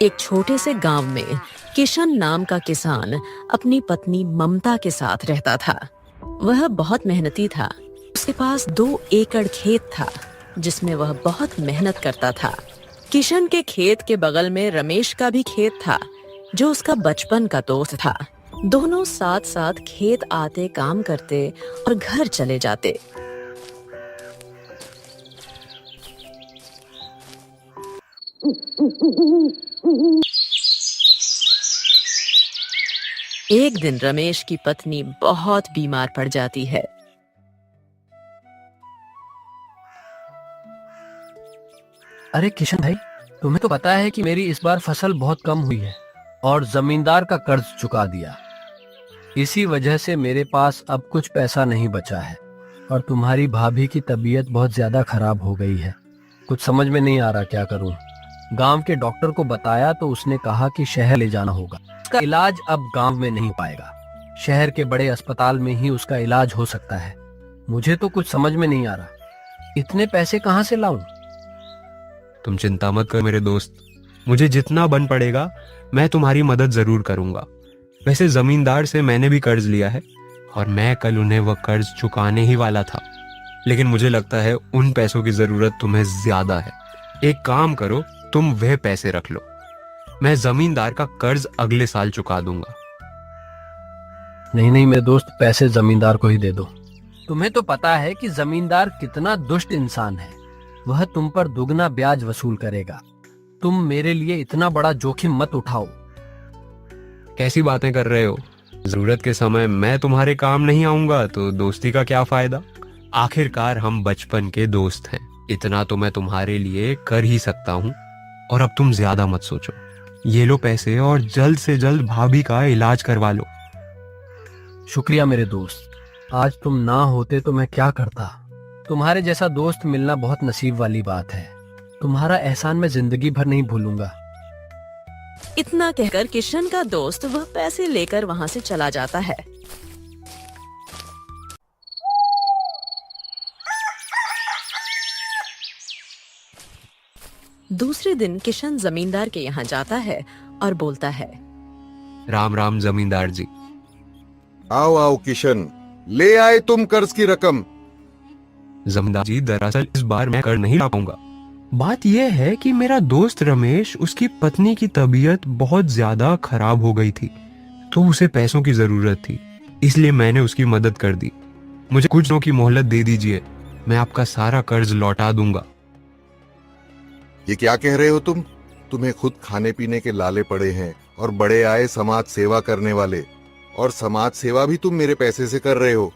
एक छोटे से गांव में किशन नाम का किसान अपनी पत्नी ममता के साथ रहता था। वह बहुत मेहनती था। उसके पास 2 एकड़ खेत था जिसमें वह बहुत मेहनत करता था। किशन के खेत के बगल में रमेश का भी खेत था जो उसका बचपन का दोस्त था। दोनों साथ साथ खेत आते, काम करते और घर चले जाते। एक दिन रमेश की पत्नी बहुत बीमार पड़ जाती है। अरे किशन भाई, तुम्हें तो पता है कि मेरी इस बार फसल बहुत कम हुई है और जमींदार का कर्ज चुका दिया। इसी वजह से मेरे पास अब कुछ पैसा नहीं बचा है और तुम्हारी भाभी की तबीयत बहुत ज्यादा खराब हो गई है। कुछ समझ में नहीं आ रहा क्या करूं। गांव के डॉक्टर को बताया तो उसने कहा कि शहर ले जाना होगा। उसका इलाज अब गांव में नहीं हो पाएगा। शहर के बड़े अस्पताल में ही उसका इलाज हो सकता है। मुझे तो कुछ समझ में नहीं आ रहा, इतने पैसे कहाँ से लाऊं? तुम चिंता मत कर मेरे दोस्त, मुझे जितना बन पड़ेगा मैं तुम्हारी मदद जरूर करूंगा। वैसे जमींदार से मैंने भी कर्ज लिया है और मैं कल उन्हें वह कर्ज चुकाने ही वाला था, लेकिन मुझे लगता है उन पैसों की जरूरत तुम्हें ज्यादा है। एक काम करो, तुम वह पैसे रख लो, मैं जमींदार का कर्ज अगले साल चुका दूंगा। नहीं नहीं मेरे दोस्त, पैसे जमींदार को ही दे दो। तुम्हें तो पता है कि जमींदार कितना दुष्ट इंसान है। वह तुम पर दुगना ब्याज वसूल करेगा। तुम मेरे लिए इतना बड़ा जोखिम मत उठाओ। कैसी बातें कर रहे हो? जरूरत के समय मैं तुम्हारे काम नहीं आऊंगा तो दोस्ती का क्या फायदा? आखिरकार हम बचपन के दोस्त हैं, इतना तो मैं तुम्हारे लिए कर ही सकता हूँ। और अब तुम ज्यादा मत सोचो, ये लो पैसे और जल्द से जल्द भाभी का इलाज करवा लो। शुक्रिया मेरे दोस्त, आज तुम ना होते तो मैं क्या करता। तुम्हारे जैसा दोस्त मिलना बहुत नसीब वाली बात है। तुम्हारा एहसान मैं जिंदगी भर नहीं भूलूंगा। इतना कहकर किशन का दोस्त वह पैसे लेकर वहां से चला जाता है। दूसरे दिन किशन जमींदार के यहाँ जाता है और बोलता है, राम राम जमींदार जी। आओ आओ किशन, ले आए तुम कर्ज की रकम। जमींदार जी, दरअसल इस बार मैं कर नहीं ला पाऊंगा। बात यह है कि मेरा दोस्त रमेश, उसकी पत्नी की तबीयत बहुत ज्यादा खराब हो गई थी, तो उसे पैसों की जरूरत थी, इसलिए मैंने उसकी मदद कर दी। मुझे कुछ दिनों की मोहलत दे दीजिए, मैं आपका सारा कर्ज लौटा दूंगा। ये क्या कह रहे हो तुम? तुम्हें खुद खाने पीने के लाले पड़े हैं और बड़े आए समाज सेवा करने वाले, और समाज सेवा भी तुम मेरे पैसे से कर रहे हो,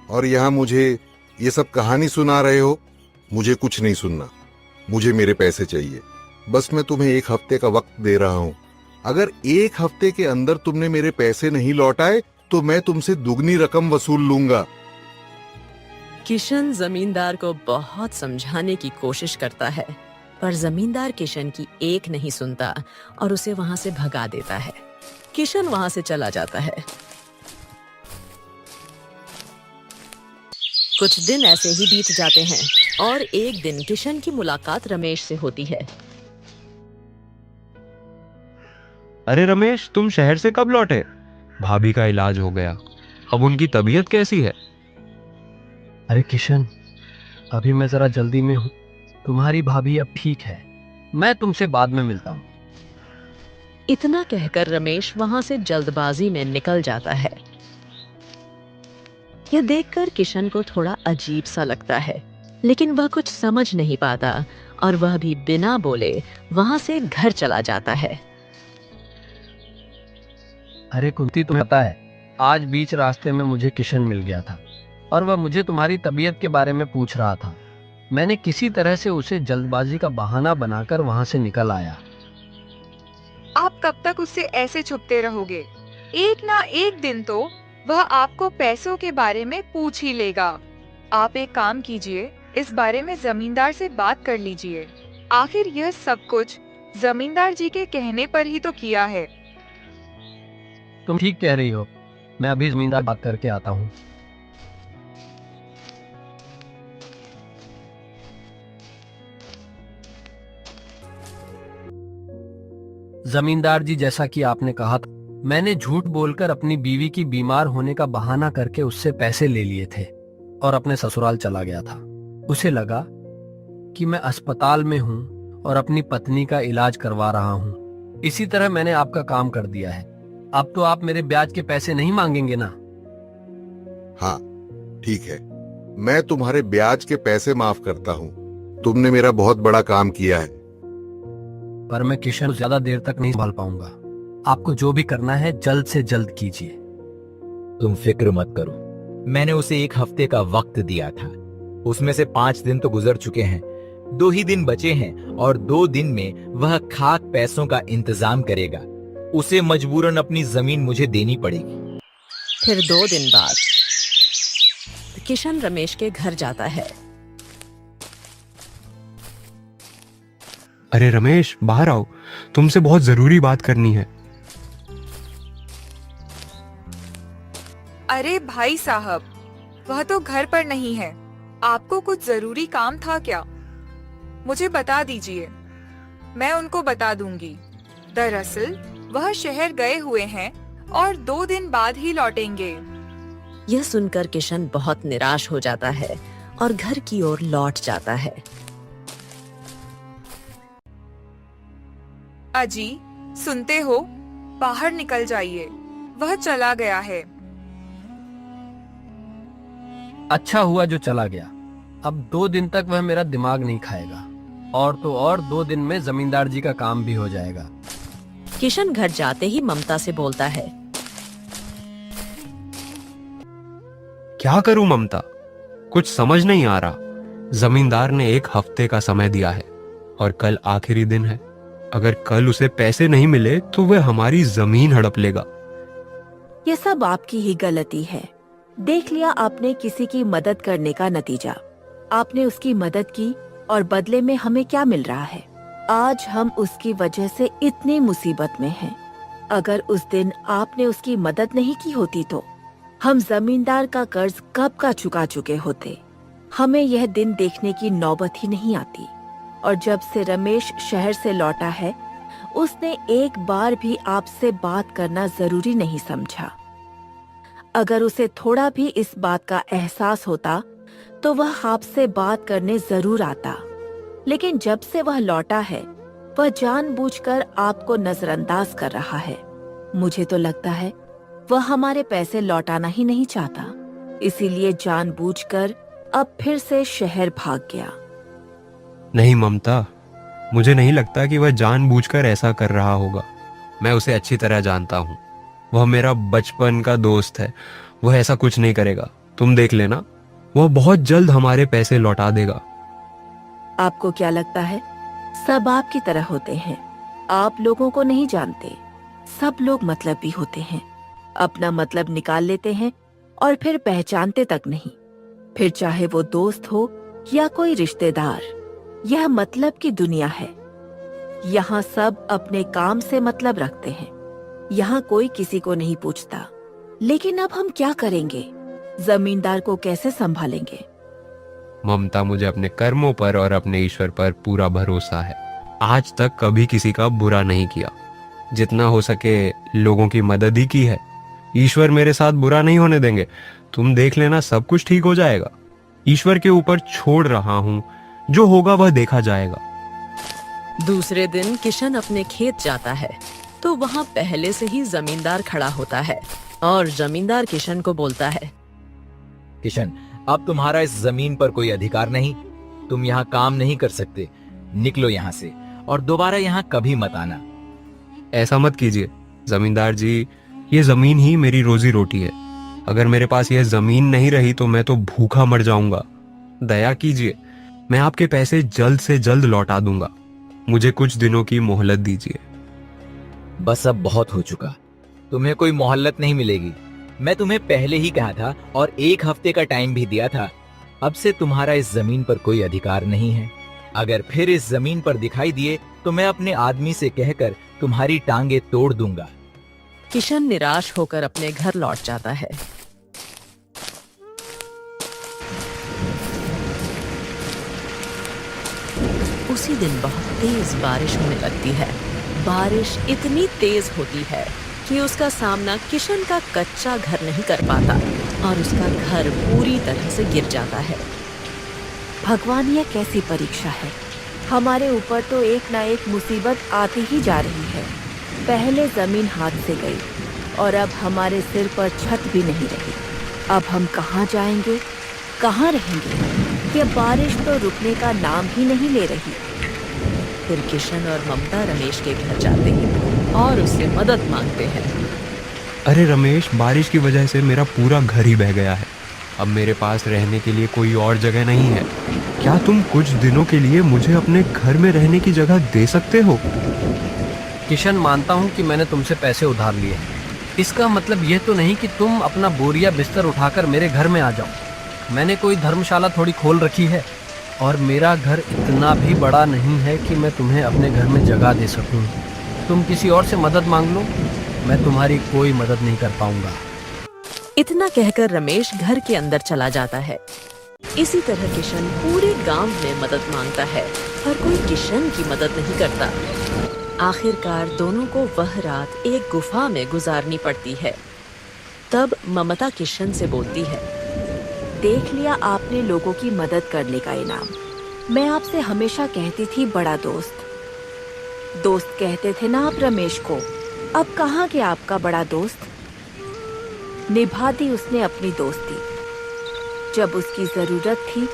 और यहाँ मुझे ये सब कहानी सुना रहे हो। मुझे कुछ नहीं सुनना, मुझे मेरे पैसे चाहिए। बस मैं तुम्हें 1 हफ्ते का वक्त दे रहा हूँ। अगर 1 हफ्ते के अंदर तुमने मेरे पैसे नहीं लौटाए तो मैं तुमसे दुगनी रकम वसूल लूंगा। किशन जमींदार को बहुत समझाने की कोशिश करता है, पर जमींदार किशन की एक नहीं सुनता और उसे वहां से भगा देता है। किशन वहां से चला जाता है। कुछ दिन ऐसे ही बीत जाते हैं और एक दिन किशन की मुलाकात रमेश से होती है। अरे रमेश, तुम शहर से कब लौटे? भाभी का इलाज हो गया, अब उनकी तबीयत कैसी है? अरे किशन, अभी मैं जरा जल्दी में हूँ। तुम्हारी भाभी अब ठीक है, मैं तुमसे बाद में मिलता हूँ। इतना कहकर रमेश वहां से जल्दबाजी में निकल जाता है। यह देखकर किशन को थोड़ा अजीब सा लगता है, लेकिन वह कुछ समझ नहीं पाता और वह भी बिना बोले वहां से घर चला जाता है। अरे कुंती, तुम्हें पता है आज बीच रास्ते में मुझे किशन मिल गया था और वह मुझे तुम्हारी तबीयत के बारे में पूछ रहा था। मैंने किसी तरह से उसे जल्दबाजी का बहाना बनाकर वहां से निकल आया। आप कब तक उससे ऐसे छुपते रहोगे? एक ना एक दिन तो वह आपको पैसों के बारे में पूछ ही लेगा। आप एक काम कीजिए, इस बारे में जमींदार से बात कर लीजिए। आखिर यह सब कुछ जमींदार जी के कहने पर ही तो किया है। तुम ठीक कह रही हो, मैं अभी जमींदार बात करके आता हूँ। जमींदार जी, जैसा कि आपने कहा था, मैंने झूठ बोलकर अपनी बीवी की बीमार होने का बहाना करके उससे पैसे ले लिए थे और अपने ससुराल चला गया था। उसे लगा कि मैं अस्पताल में हूँ और अपनी पत्नी का इलाज करवा रहा हूँ। इसी तरह मैंने आपका काम कर दिया है। अब तो आप मेरे ब्याज के पैसे नहीं मांगेंगे ना? हाँ, ठीक है, मैं तुम्हारे ब्याज के पैसे माफ करता हूँ। तुमने मेरा बहुत बड़ा काम किया है। पर मैं किशन को ज्यादा देर तक नहीं संभाल पाऊंगा। आपको जो भी करना है जल्द से जल्द कीजिए। तुम फिक्र मत करो, मैंने उसे 1 हफ्ते का वक्त दिया था। उसमें से 5 दिन तो गुजर चुके हैं, 2 ही दिन बचे हैं और 2 दिन में वह खाक पैसों का इंतजाम करेगा। उसे मजबूरन अपनी जमीन मुझे देनी पड़ेगी। फिर 2 दिन बाद किशन रमेश के घर जाता है। अरे रमेश, बाहर आओ, तुमसे बहुत जरूरी बात करनी है। अरे भाई साहब, वह तो घर पर नहीं है। आपको कुछ जरूरी काम था क्या? मुझे बता दीजिए, मैं उनको बता दूंगी। दरअसल वह शहर गए हुए हैं और 2 दिन बाद ही लौटेंगे। यह सुनकर किशन बहुत निराश हो जाता है और घर की ओर लौट जाता है। अजी, सुनते हो? बाहर निकल जाइए, वह चला गया है। अच्छा हुआ जो चला गया। अब 2 दिन तक वह मेरा दिमाग नहीं खाएगा और तो और 2 दिन में जमींदार जी का काम भी हो जाएगा। किशन घर जाते ही ममता से बोलता है। क्या करूं ममता, कुछ समझ नहीं आ रहा। जमींदार ने 1 हफ्ते का समय दिया है और कल आखिरी दिन है। अगर कल उसे पैसे नहीं मिले तो वह हमारी जमीन हड़प लेगा। ये सब आपकी ही गलती है। देख लिया आपने किसी की मदद करने का नतीजा। आपने उसकी मदद की और बदले में हमें क्या मिल रहा है? आज हम उसकी वजह से इतनी मुसीबत में हैं। अगर उस दिन आपने उसकी मदद नहीं की होती तो हम जमींदार का कर्ज कब का चुका चुके होते। हमें यह दिन देखने की नौबत ही नहीं आती। और जब से रमेश शहर से लौटा है, उसने एक बार भी आपसे बात करना जरूरी नहीं समझा। अगर उसे थोड़ा भी इस बात का एहसास होता तो वह आपसे बात करने जरूर आता। लेकिन जब से वह लौटा है, वह जानबूझकर आपको नजरअंदाज कर रहा है। मुझे तो लगता है वह हमारे पैसे लौटाना ही नहीं चाहता, इसीलिए जानबूझकर अब फिर से शहर भाग गया। नहीं ममता, मुझे नहीं लगता कि वह जानबूझकर ऐसा कर रहा होगा। मैं उसे अच्छी तरह जानता हूँ। वह मेरा बचपन का दोस्त है। वह ऐसा कुछ नहीं करेगा। तुम देख लेना, वह बहुत जल्द हमारे पैसे लौटा देगा। आपको क्या लगता है सब आपकी तरह होते हैं? आप लोगों को नहीं जानते। सब लोग मतलबी होते हैं, अपना मतलब निकाल लेते हैं और फिर पहचानते तक नहीं। फिर चाहे वो दोस्त हो या कोई रिश्तेदार, यह मतलब की दुनिया है। यहाँ सब अपने काम से मतलब रखते हैं। यहाँ कोई किसी को नहीं पूछता। लेकिन अब हम क्या करेंगे? जमींदार को कैसे संभालेंगे? ममता, मुझे अपने कर्मों पर और अपने ईश्वर पर पूरा भरोसा है। आज तक कभी किसी का बुरा नहीं किया। जितना हो सके लोगों की मदद ही की है। ईश्वर मेरे साथ बुरा नहीं होने देंगे। तुम देख लेना, सब कुछ ठीक हो जाएगा। ईश्वर के ऊपर छोड़ रहा हूँ, जो होगा वह देखा जाएगा। दूसरे दिन किशन अपने खेत जाता है तो वहाँ पहले से ही जमींदार खड़ा होता है और जमींदार किशन को बोलता है। किशन, अब तुम्हारा इस जमीन पर कोई अधिकार नहीं। तुम यहाँ काम नहीं कर सकते। निकलो यहाँ से और दोबारा यहाँ कभी मत आना। ऐसा मत कीजिए जमींदार जी, ये जमीन ही मेरी रोजी रोटी है। अगर मेरे पास यह जमीन नहीं रही तो मैं तो भूखा मर जाऊंगा। दया कीजिए, मैं आपके पैसे जल्द से जल्द लौटा दूंगा। मुझे कुछ दिनों की मोहलत दीजिए। बस अब बहुत हो चुका। तुम्हें कोई मोहल्लत नहीं मिलेगी। मैं तुम्हें पहले ही कहा था और 1 हफ्ते का टाइम भी दिया था। अब से तुम्हारा इस जमीन पर कोई अधिकार नहीं है। अगर फिर इस जमीन पर दिखाई दिए तो मैं अपने आदमी से कहकर तुम्हारी टांगे तोड़ दूंगा। किशन निराश होकर अपने घर लौट जाता है। उसी दिन बहुत तेज बारिश होने लगती है। बारिश इतनी तेज होती है कि उसका सामना किशन का कच्चा घर नहीं कर पाता और उसका घर पूरी तरह से गिर जाता है। भगवान, यह कैसी परीक्षा है? हमारे ऊपर तो एक ना एक मुसीबत आती ही जा रही है। पहले जमीन हाथ से गई और अब हमारे सिर पर छत भी नहीं रही। अब हम कहाँ जाएंगे, कहाँ रहेंगे? ये बारिश तो रुकने का नाम ही नहीं ले रही। फिर किशन और ममता रमेश के घर जाते हैं और उससे मदद मांगते हैं। अरे रमेश, बारिश की वजह से मेरा पूरा घर ही बह गया है। अब मेरे पास रहने के लिए कोई और जगह नहीं है। क्या तुम कुछ दिनों के लिए मुझे अपने घर में रहने की जगह दे सकते हो? किशन, मानता हूँ कि मैंने तुमसे पैसे उधार लिए हैं। इसका मतलब यह तो नहीं कि तुम अपना बोरिया बिस्तर उठाकर मेरे घर में आ जाओ। मैंने कोई धर्मशाला थोड़ी खोल रखी है और मेरा घर इतना भी बड़ा नहीं है कि मैं तुम्हें अपने घर में जगह दे सकूं। तुम किसी और से मदद मांग लो, मैं तुम्हारी कोई मदद नहीं कर पाऊंगा। इतना कहकर रमेश घर के अंदर चला जाता है। इसी तरह किशन पूरे गांव में मदद मांगता है पर कोई किशन की मदद नहीं करता। आखिरकार दोनों को वह रात एक गुफा में गुजारनी पड़ती है। तब ममता किशन से बोलती है, देख लिया आपने लोगों की मदद करने का इनाम। मैं आपसे हमेशा कहती थी बड़ा दोस्त। दोस्त कहते थे ना आप रमेश को। अब कहाँ गया आपका बड़ा दोस्त? निभा दी उसने अपनी दोस्ती। जब उसकी जरूरत थी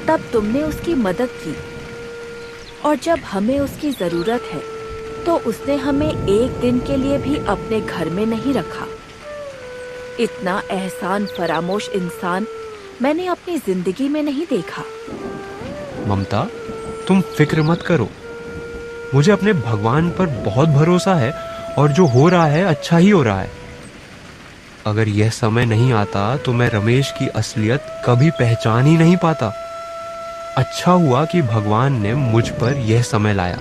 तब तुमने उसकी मदद की, और जब हमें उसकी जरूरत है तो उसने हमें एक दिन के लिए भी अपने घर में नहीं रखा। इतना एहसान फरामोश इंसान मैंने अपनी जिंदगी में नहीं देखा। ममता, तुम फिक्र मत करो। मुझे अपने भगवान पर बहुत भरोसा है और जो हो रहा है अच्छा ही हो रहा है। अगर यह समय नहीं आता तो मैं रमेश की असलियत कभी पहचान ही नहीं पाता। अच्छा हुआ कि भगवान ने मुझ पर यह समय लाया।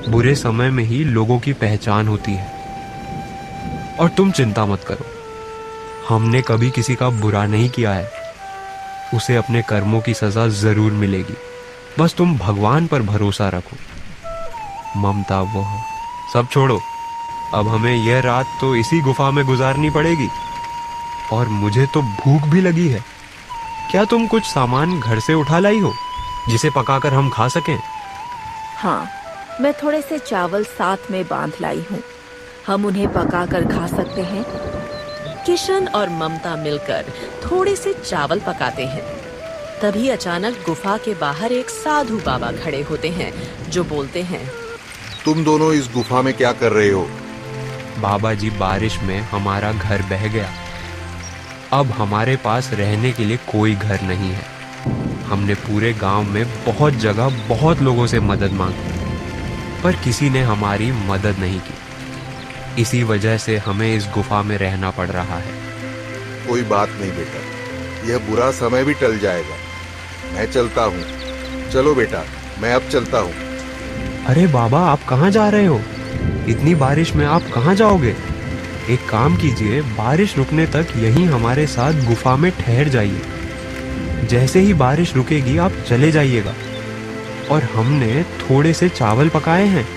बुरे समय में ही लोगों की पहचान होती है। और तुम चिंता मत करो, हमने कभी किसी का बुरा नहीं किया है। उसे अपने कर्मों की सजा जरूर मिलेगी। बस तुम भगवान पर भरोसा रखो। ममता, वो सब छोड़ो। अब हमें यह रात तो इसी गुफा में गुजारनी पड़ेगी और मुझे तो भूख भी लगी है। क्या तुम कुछ सामान घर से उठा लाई हो जिसे पकाकर हम खा सकें? हाँ, मैं थोड़े से चावल साथ में बांध लाई हूँ। हम उन्हें पकाकर खा सकते हैं। किशन और ममता मिलकर थोड़े से चावल पकाते हैं। तभी अचानक गुफा के बाहर एक साधु बाबा खड़े होते हैं जो बोलते हैं, तुम दोनों इस गुफा में क्या कर रहे हो? बाबा जी, बारिश में हमारा घर बह गया। अब हमारे पास रहने के लिए कोई घर नहीं है। हमने पूरे गांव में बहुत जगह बहुत लोगों से मदद मांगी पर किसी ने हमारी मदद नहीं की। इसी वजह से हमें इस गुफा में रहना पड़ रहा है। कोई बात नहीं बेटा, यह बुरा समय भी टल जाएगा। मैं चलता हूँ। चलो बेटा, मैं अब चलता हूँ। अरे बाबा, आप कहाँ जा रहे हो? इतनी बारिश में आप कहाँ जाओगे? एक काम कीजिए, बारिश रुकने तक यहीं हमारे साथ गुफा में ठहर जाइए। जैसे ही बारिश रुकेगी आप चले जाइएगा। और हमने थोड़े से चावल पकाए हैं,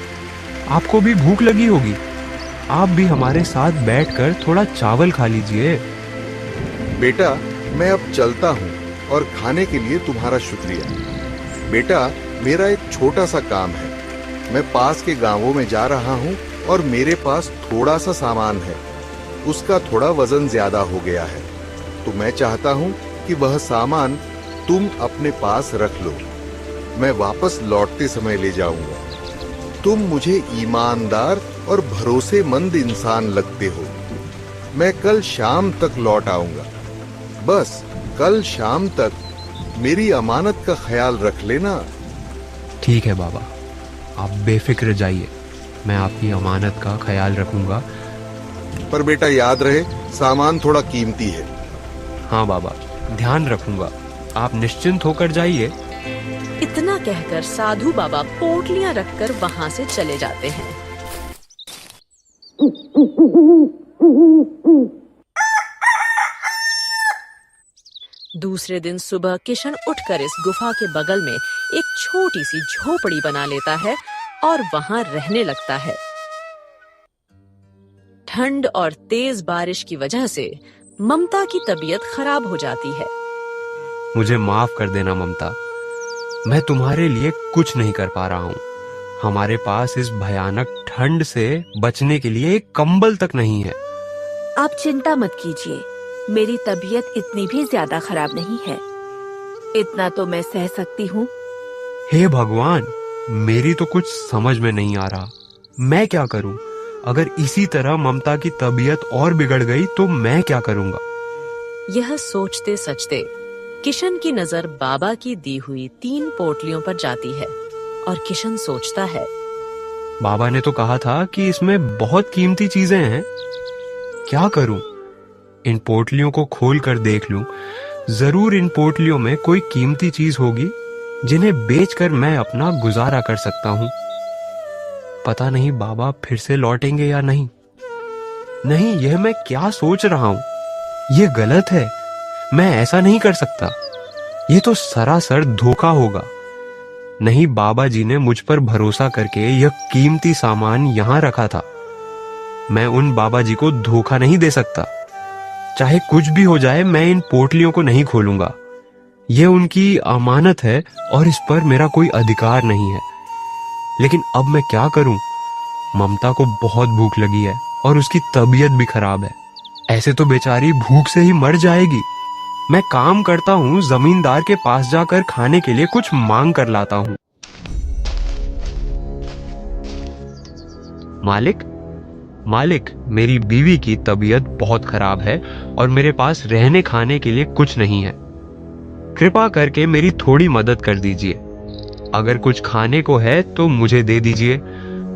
आपको भी भूख लगी होगी। आप भी हमारे साथ बैठकर थोड़ा चावल खा लीजिए। बेटा, मैं अब चलता हूँ और खाने के लिए तुम्हारा शुक्रिया। बेटा, मेरा एक छोटा सा काम है। मैं पास के गांवों में जा रहा हूँ और मेरे पास थोड़ा सा सामान है। उसका थोड़ा वजन ज्यादा हो गया है, तो मैं चाहता हूँ कि वह सामान तुम अपने पास रख लो। मैं वापस लौटते समय ले जाऊंगा। तुम मुझे ईमानदार और भरोसेमंद इंसान लगते हो। मैं कल शाम तक लौट आऊंगा। बस कल शाम तक मेरी अमानत का ख्याल रख लेना। ठीक है बाबा, आप बेफिक्र जाइए। मैं आपकी अमानत का ख्याल रखूंगा। पर बेटा याद रहे, सामान थोड़ा कीमती है। हाँ बाबा, ध्यान रखूंगा। आप निश्चिंत होकर जाइए। इतना कहकर साधु बाबा पोटलियां रखकर वहां से चले जाते हैं। दूसरे दिन सुबह किशन उठकर इस गुफा के बगल में एक छोटी सी झोपड़ी बना लेता है और वहां रहने लगता है। ठंड और तेज बारिश की वजह से ममता की तबीयत खराब हो जाती है। मुझे माफ कर देना ममता, मैं तुम्हारे लिए कुछ नहीं कर पा रहा हूँ। हमारे पास इस भयानक ठंड से बचने के लिए एक कंबल तक नहीं है। आप चिंता मत कीजिए, मेरी तबीयत इतनी भी ज्यादा खराब नहीं है, इतना तो मैं सह सकती हूँ। हे भगवान, मेरी तो कुछ समझ में नहीं आ रहा, मैं क्या करूं? अगर इसी तरह ममता की तबीयत और बिगड़ गई तो मैं क्या करूंगा? यह सोचते सचते किशन की नजर बाबा की दी हुई 3 पोटलियों पर जाती है और किशन सोचता है, बाबा ने तो कहा था कि इसमें बहुत कीमती चीजें हैं। क्या करूं? इन पोटलियों को खोल कर देख लूं, जरूर इन पोटलियों में कोई कीमती चीज होगी जिन्हें बेचकर मैं अपना गुजारा कर सकता हूं। पता नहीं बाबा फिर से लौटेंगे या नहीं। नहीं, यह मैं क्या सोच रहा हूं? यह गलत है, मैं ऐसा नहीं कर सकता। यह तो सरासर धोखा होगा। नहीं, बाबा जी ने मुझ पर भरोसा करके यह कीमती सामान यहां रखा था। मैं उन बाबा जी को धोखा नहीं दे सकता। चाहे कुछ भी हो जाए, मैं इन पोटलियों को नहीं खोलूंगा। यह उनकी अमानत है और इस पर मेरा कोई अधिकार नहीं है। लेकिन अब मैं क्या करूं? ममता को बहुत भूख लगी है और उसकी तबीयत भी खराब है। ऐसे तो बेचारी भूख से ही मर जाएगी। मैं काम करता हूं, जमींदार के पास जाकर खाने के लिए कुछ मांग कर लाता हूं। मालिक, मेरी बीवी की तबीयत बहुत खराब है और मेरे पास रहने खाने के लिए कुछ नहीं है। कृपा करके मेरी थोड़ी मदद कर दीजिए। अगर कुछ खाने को है तो मुझे दे दीजिए,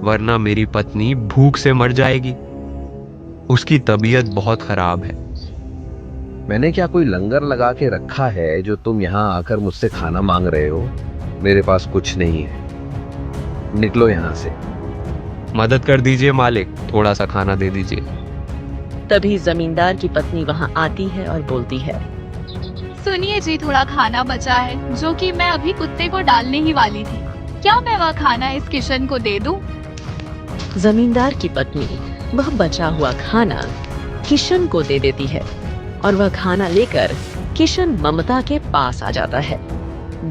वरना मेरी पत्नी भूख से मर जाएगी। उसकी तबीयत बहुत खराब है। मैंने क्या कोई लंगर लगा के रखा है जो तुम यहाँ आकर मुझसे खाना मांग रहे हो? मेरे पास कुछ नहीं है, निकलो यहाँ से। मदद कर दीजिए मालिक, थोड़ा सा खाना दे दीजिए। तभी जमींदार की पत्नी वहां आती है और बोलती है, सुनिए जी, थोड़ा खाना बचा है जो कि मैं अभी कुत्ते को डालने ही वाली थी। क्या मैं वह खाना इस किशन को दे दूं? जमींदार की पत्नी वह बचा हुआ खाना किशन को दे देती है और वह खाना लेकर किशन ममता के पास आ जाता है।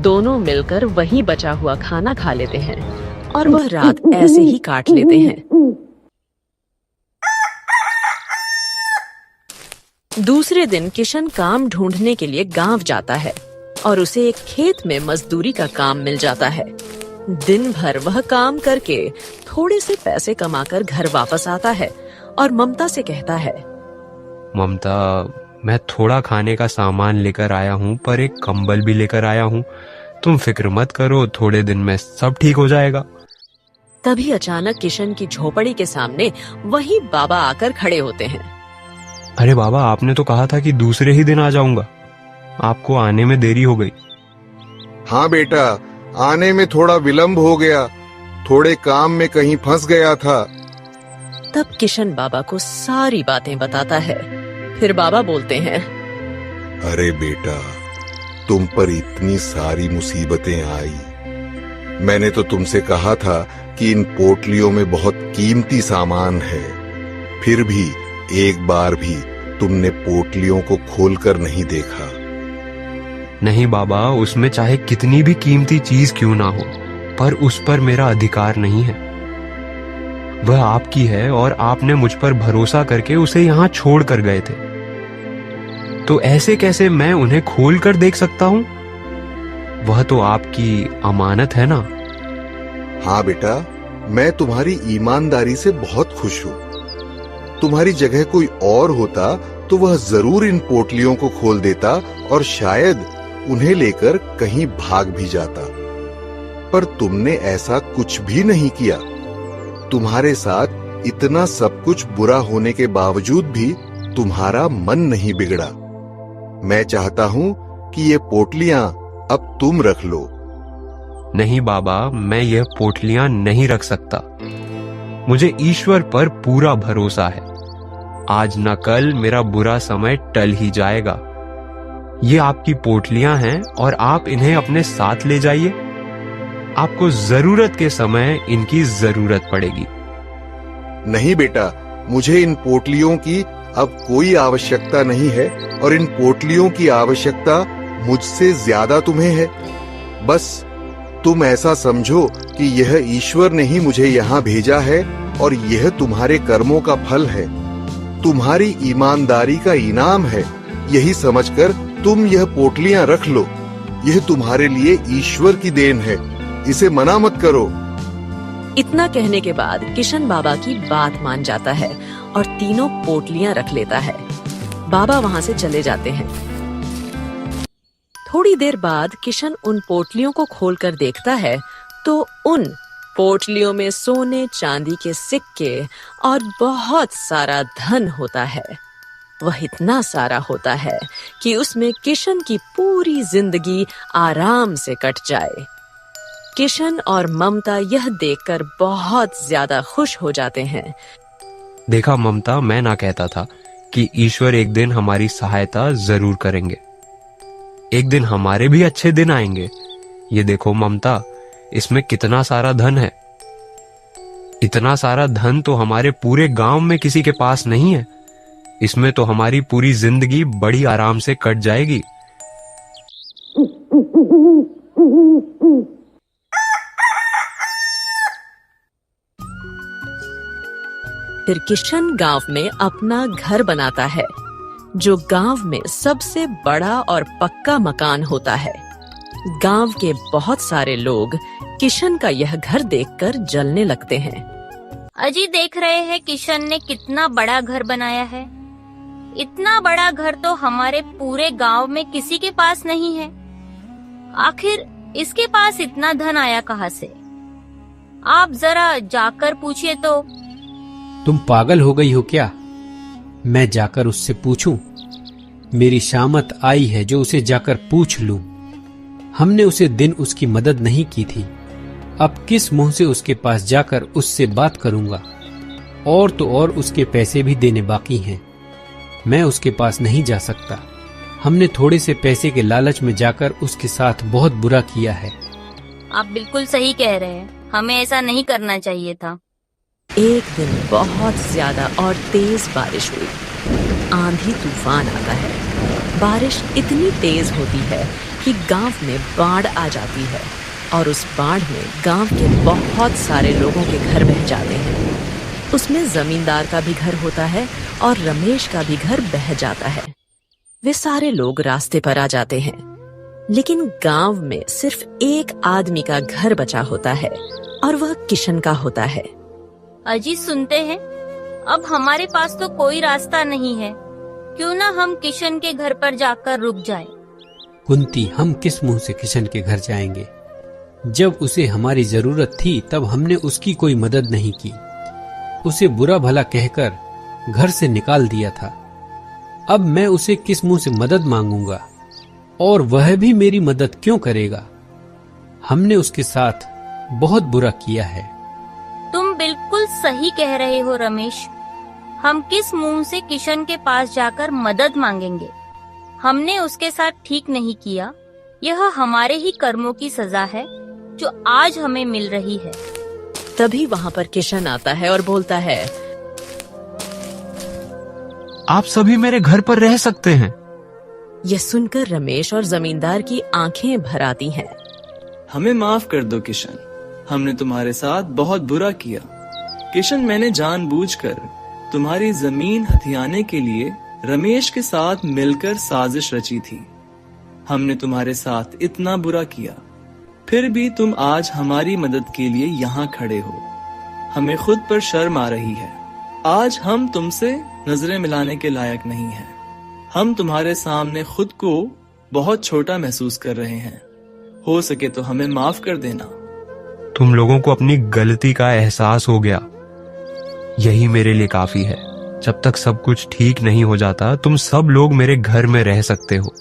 दोनों मिलकर वही बचा हुआ खाना खा लेते हैं और वह रात ऐसे ही काट लेते हैं। दूसरे दिन किशन काम ढूंढने के लिए गांव जाता है और उसे एक खेत में मजदूरी का काम मिल जाता है। दिन भर वह काम करके थोड़े से पैसे कमाकर घर वापस आता है और ममता से कहता है, ममता, मैं थोड़ा खाने का सामान लेकर आया हूँ, पर एक कंबल भी लेकर आया हूँ। तुम फिक्र मत करो, थोड़े दिन में सब ठीक हो जाएगा। तभी अचानक किशन की झोपड़ी के सामने वही बाबा आकर खड़े होते हैं। अरे बाबा, आपने तो कहा था कि दूसरे ही दिन आ जाऊंगा, आपको आने में देरी हो गई। हाँ बेटा, आने में थोड़ा विलंब हो गया, थोड़े काम में कहीं फंस गया था। तब किशन बाबा को सारी बातें बताता है। फिर बाबा बोलते हैं, अरे बेटा, तुम पर इतनी सारी मुसीबतें आई। मैंने तो तुमसे कहा था कि इन पोटलियों में बहुत कीमती सामान है, फिर भी एक बार भी तुमने पोटलियों को खोलकर नहीं देखा। नहीं बाबा, उसमें चाहे कितनी भी कीमती चीज क्यों ना हो, पर उस पर मेरा अधिकार नहीं है। वह आपकी है और आपने मुझ पर भरोसा करके उसे यहाँ छोड़ कर गए थे, तो ऐसे कैसे मैं उन्हें खोल कर देख सकता हूँ? वह तो आपकी अमानत है ना। हाँ बेटा, मैं तुम्हारी ईमानदारी से बहुत खुश हूँ। तुम्हारी जगह कोई और होता तो वह जरूर इन पोटलियों को खोल देता और शायद उन्हें लेकर कहीं भाग भी जाता, पर तुमने ऐसा कुछ भी नहीं किया। तुम्हारे साथ इतना सब कुछ बुरा होने के बावजूद भी तुम्हारा मन नहीं बिगड़ा। मैं चाहता हूँ कि ये पोटलियां अब तुम रख लो। नहीं बाबा, मैं यह पोटलियां नहीं रख सकता। मुझे ईश्वर पर पूरा भरोसा है। आज न कल मेरा बुरा समय टल ही जाएगा। ये आपकी पोटलियां हैं और आप इन्हें अपने साथ ले जाइए। आपको जरूरत के समय इनकी जरूरत पड़ेगी। नहीं बेटा, मुझे इन पोटलियों की अब कोई आवश्यकता नहीं है और इन पोटलियों की आवश्यकता मुझसे ज्यादा तुम्हें है। बस तुम ऐसा समझो कि यह ईश्वर ने ही मुझे यहाँ भेजा है और यह तुम्हारे कर्मों का फल है, तुम्हारी ईमानदारी का इनाम है। यही समझकर तुम यह पोटलियां रख लो। यह तुम्हारे लिए ईश्वर की देन है, इसे मना मत करो। इतना कहने के बाद किशन बाबा की बात मान जाता है और तीनों पोटलियां रख लेता है। बाबा वहां से चले जाते हैं। थोड़ी देर बाद किशन उन पोटलियों को खोलकर देखता है तो उन पोटलियों में सोने चांदी के सिक्के और बहुत सारा धन होता है। वह इतना सारा होता है कि उसमें किशन की पूरी जिंदगी आराम से कट जाए। किशन और ममता यह देखकर बहुत ज्यादा खुश हो जाते हैं। देखा ममता, मैं ना कहता था कि ईश्वर एक दिन हमारी सहायता जरूर करेंगे। एक दिन हमारे भी अच्छे दिन आएंगे। ये देखो ममता, इसमें कितना सारा धन है। इतना सारा धन तो हमारे पूरे गांव में किसी के पास नहीं है। इसमें तो हमारी पूरी जिंदगी बड़ी आराम से कट जाएगी। फिर किशन गांव में अपना घर बनाता है, जो गांव में सबसे बड़ा और पक्का मकान होता है। गांव के बहुत सारे लोग किशन का यह घर देखकर जलने लगते हैं। अजी, देख रहे हैं किशन ने कितना बड़ा घर बनाया है। इतना बड़ा घर तो हमारे पूरे गांव में किसी के पास नहीं है। आखिर इसके पास इतना धन आया कहाँ से? आप जरा जाकर पूछिए तो। तुम पागल हो गई हो क्या? मैं जाकर उससे पूछूं? मेरी शामत आई है जो उसे जाकर पूछ लूं। हमने उसे दिन उसकी मदद नहीं की थी। अब किस मुंह से उसके पास जाकर उससे बात करूंगा? और तो और उसके पैसे भी देने बाकी हैं। मैं उसके पास नहीं जा सकता। हमने थोड़े से पैसे के लालच में जाकर उसके साथ बहुत बुरा किया है। आप बिल्कुल सही कह रहे हैं, हमें ऐसा नहीं करना चाहिए था। एक दिन बहुत ज्यादा और तेज बारिश हुई। आंधी तूफान आता है। बारिश इतनी तेज होती है कि गांव में बाढ़ आ जाती है और उस बाढ़ में गांव के बहुत सारे लोगों के घर बह जाते हैं। उसमें जमींदार का भी घर होता है और रमेश का भी घर बह जाता है। वे सारे लोग रास्ते पर आ जाते हैं, लेकिन गांव में सिर्फ एक आदमी का घर बचा होता है और वह किशन का होता है। अजी, सुनते हैं, अब हमारे पास तो कोई रास्ता नहीं है। क्यों ना हम किशन के घर पर जाकर रुक जाएं? कुंती, हम किस मुंह से किशन के घर जाएंगे? जब उसे हमारी जरूरत थी तब हमने उसकी कोई मदद नहीं की। उसे बुरा भला कहकर घर से निकाल दिया था। अब मैं उसे किस मुंह से मदद मांगूंगा? और वह भी मेरी मदद क्यों करेगा? हमने उसके साथ बहुत बुरा किया है। तुम बिल्कुल सही कह रहे हो रमेश। हम किस मुंह से किशन के पास जाकर मदद मांगेंगे? हमने उसके साथ ठीक नहीं किया। यह हमारे ही कर्मों की सजा है जो आज हमें मिल रही है। तभी वहाँ पर किशन आता है और बोलता है, आप सभी मेरे घर पर रह सकते हैं। यह सुनकर रमेश और जमींदार की आंखें भर आती हैं। हमें माफ कर दो किशन, हमने तुम्हारे साथ बहुत बुरा किया। किशन, मैंने जानबूझकर तुम्हारी जमीन हथियाने के लिए रमेश के साथ मिलकर साजिश रची थी। हमने तुम्हारे साथ इतना बुरा किया, फिर भी तुम आज हमारी मदद के लिए यहाँ खड़े हो। हमें खुद पर शर्म आ रही है। आज हम तुमसे नजरें मिलाने के लायक नहीं हैं। हम तुम्हारे सामने खुद को बहुत छोटा महसूस कर रहे हैं। हो सके तो हमें माफ कर देना। तुम लोगों को अपनी गलती का एहसास हो गया, यही मेरे लिए काफी है। जब तक सब कुछ ठीक नहीं हो जाता, तुम सब लोग मेरे घर में रह सकते हो।